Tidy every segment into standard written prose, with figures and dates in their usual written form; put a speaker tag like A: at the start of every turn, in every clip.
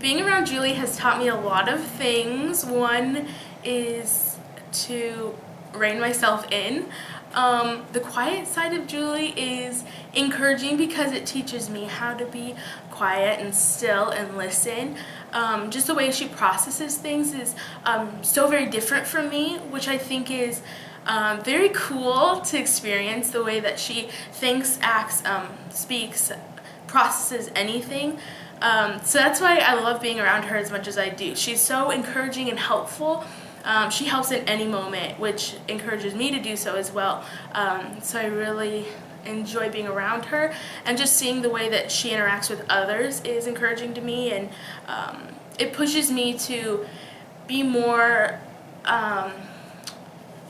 A: Being around Julie has taught me a lot of things. One is to rein myself in. The quiet side of Julie is encouraging because it teaches me how to be quiet and still and listen. Just the way she processes things is so very different from me, which I think is very cool to experience, the way that she thinks, acts, speaks, processes anything. So that's why I love being around her as much as I do. She's so encouraging and helpful. She helps in any moment, which encourages me to do so as well. So I really enjoy being around her, and just seeing the way that she interacts with others is encouraging to me, and it pushes me to be more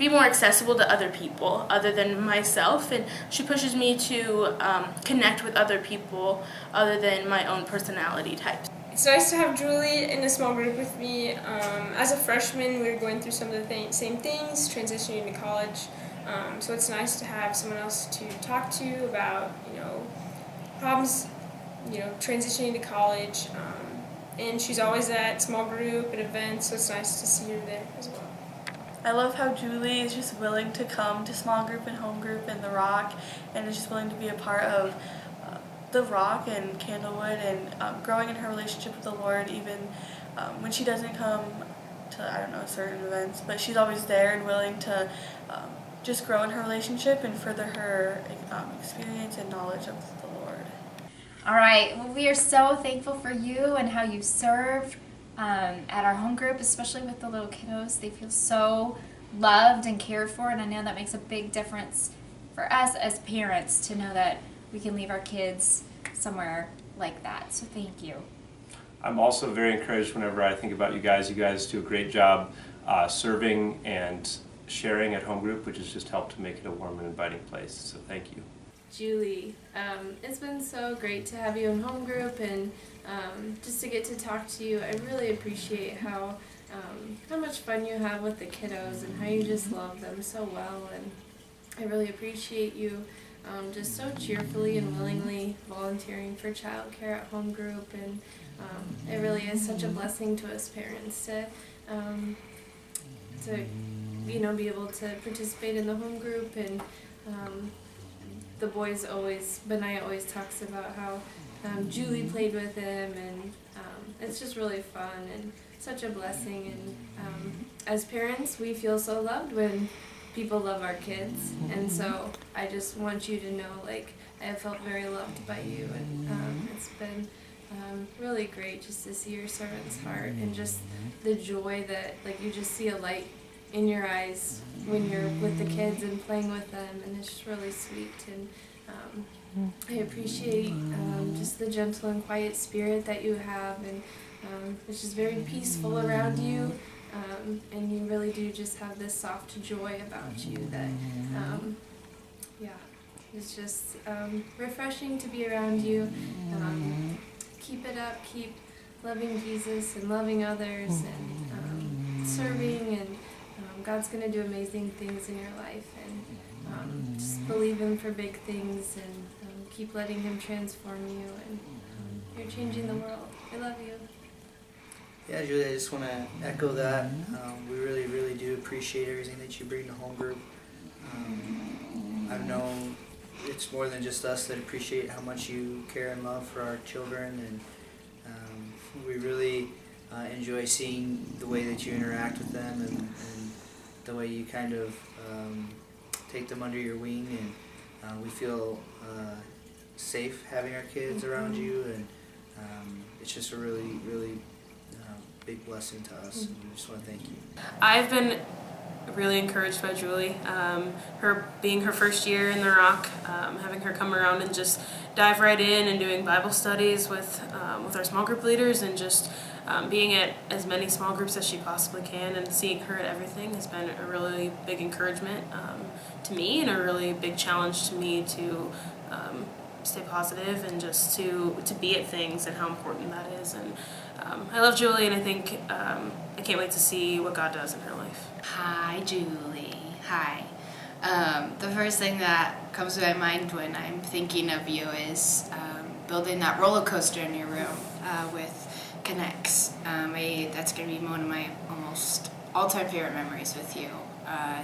A: accessible to other people other than myself, and she pushes me to connect with other people other than my own personality types.
B: It's nice to have Julie in a small group with me. As a freshman, we were going through some of the same things, transitioning to college. So it's nice to have someone else to talk to about, problems, transitioning to college. And she's always at small group and events, so it's nice to see her there as well.
C: I love how Julie is just willing to come to small group and home group and the Rock, and is just willing to be a part of the Rock and Candlewood, and growing in her relationship with the Lord, even when she doesn't come to, certain events, but she's always there and willing to just grow in her relationship and further her experience and knowledge of the Lord.
D: All right, well, we are so thankful for you and how you served at our home group, especially with the little kiddos. They feel so loved and cared for, and I know that makes a big difference for us as parents to know that we can leave our kids somewhere like that. So thank you.
E: I'm also very encouraged whenever I think about you guys. You guys do a great job serving and sharing at home group, which has just helped to make it a warm and inviting place. So thank you.
F: Julie, it's been so great to have you in home group, and just to get to talk to you. I really appreciate how much fun you have with the kiddos and how you just love them so well, and I really appreciate you just so cheerfully and willingly volunteering for childcare at home group, and it really is such a blessing to us parents to be able to participate in the home group. And the boys Benaiah always talks about how Julie played with him, and it's just really fun and such a blessing. And as parents, we feel so loved when people love our kids, and so I just want you to know, I have felt very loved by you, and it's been really great just to see your servant's heart, and just the joy that, you just see a light in your eyes when you're with the kids and playing with them, and it's just really sweet. And I appreciate just the gentle and quiet spirit that you have, and it's just very peaceful around you. And you really do just have this soft joy about you that, it's just refreshing to be around you. Keep it up, keep loving Jesus and loving others, and serving, and God's going to do amazing things in your life, and just believe Him for big things, and keep letting Him transform you, and you're changing the world. I love you.
G: Yeah, Julie, I just want to echo that. We really, really do appreciate everything that you bring to home group. I've known it's more than just us that appreciate how much you care and love for our children, and we really enjoy seeing the way that you interact with them, and the way you kind of take them under your wing, and we feel safe having our kids around you, and it's just a really, really big blessing to us, and we just want to thank you.
A: I've been really encouraged by Julie. Her being her first year in the Rock, having her come around and just dive right in and doing Bible studies with our small group leaders, and just being at as many small groups as she possibly can, and seeing her at everything has been a really big encouragement to me, and a really big challenge to me to stay positive and just to be at things, and how important that is. And I love Julie, and I think I can't wait to see what God does in her life.
H: Hi, Julie. Hi. The first thing that comes to my mind when I'm thinking of you is building that roller coaster in your room with connects. That's going to be one of my almost all-time favorite memories with you.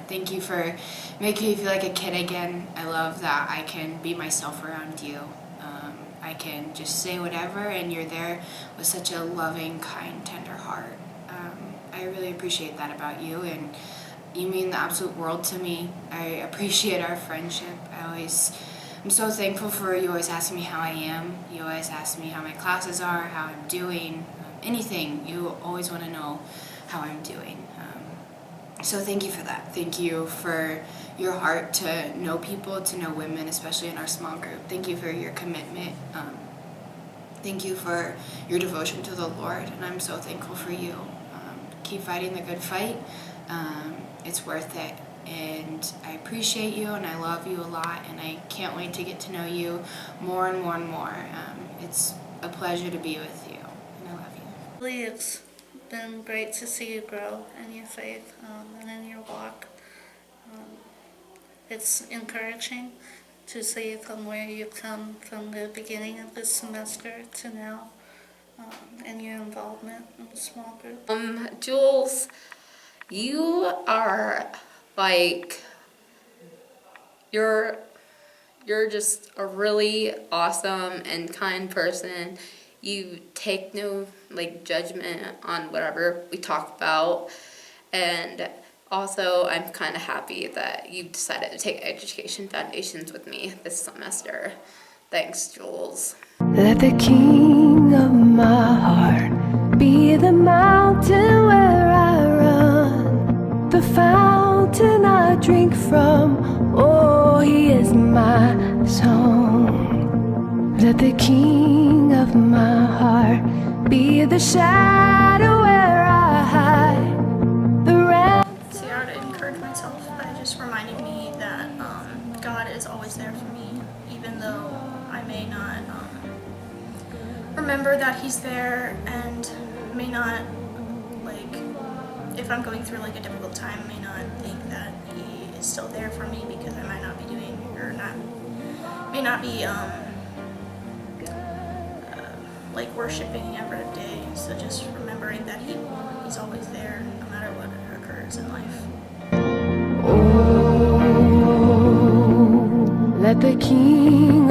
H: Thank you for making me feel like a kid again. I love that I can be myself around you. I can just say whatever, and you're there with such a loving, kind, tender heart. I really appreciate that about you, and you mean the absolute world to me. I appreciate our friendship. I'm so thankful for you always asking me how I am. You always ask me how my classes are, how I'm doing, anything. You always want to know how I'm doing. So thank you for that. Thank you for your heart to know people, to know women, especially in our small group. Thank you for your commitment. Thank you for your devotion to the Lord, and I'm so thankful for you. Keep fighting the good fight. It's worth it, and I appreciate you, and I love you a lot, and I can't wait to get to know you more and more and more. It's a pleasure to be with you, and I love you.
I: Really, it's been great to see you grow in your faith and in your walk. It's encouraging to see from where you've come from the beginning of this semester to now, and your involvement in the small group.
J: Jules, you are like, you're just a really awesome and kind person. You take no judgment on whatever we talk about, and also I'm kind of happy that you decided to take Education Foundations with me this semester. Thanks, Jules.
K: Let the King of my heart be the mountain where I run, the fountain I drink from. Oh, he is my song. Let the King of my heart be the shadow where I hide. The red.
L: So yeah, to encourage myself by just reminding me that God is always there for me, even though I may not remember that He's there, and may not, if I'm going through a difficult time, may not think that He is still there for me, because I might not be doing, or may not be worshiping every day. So just remembering that He's always there, no matter what occurs in life.
K: Oh, let the King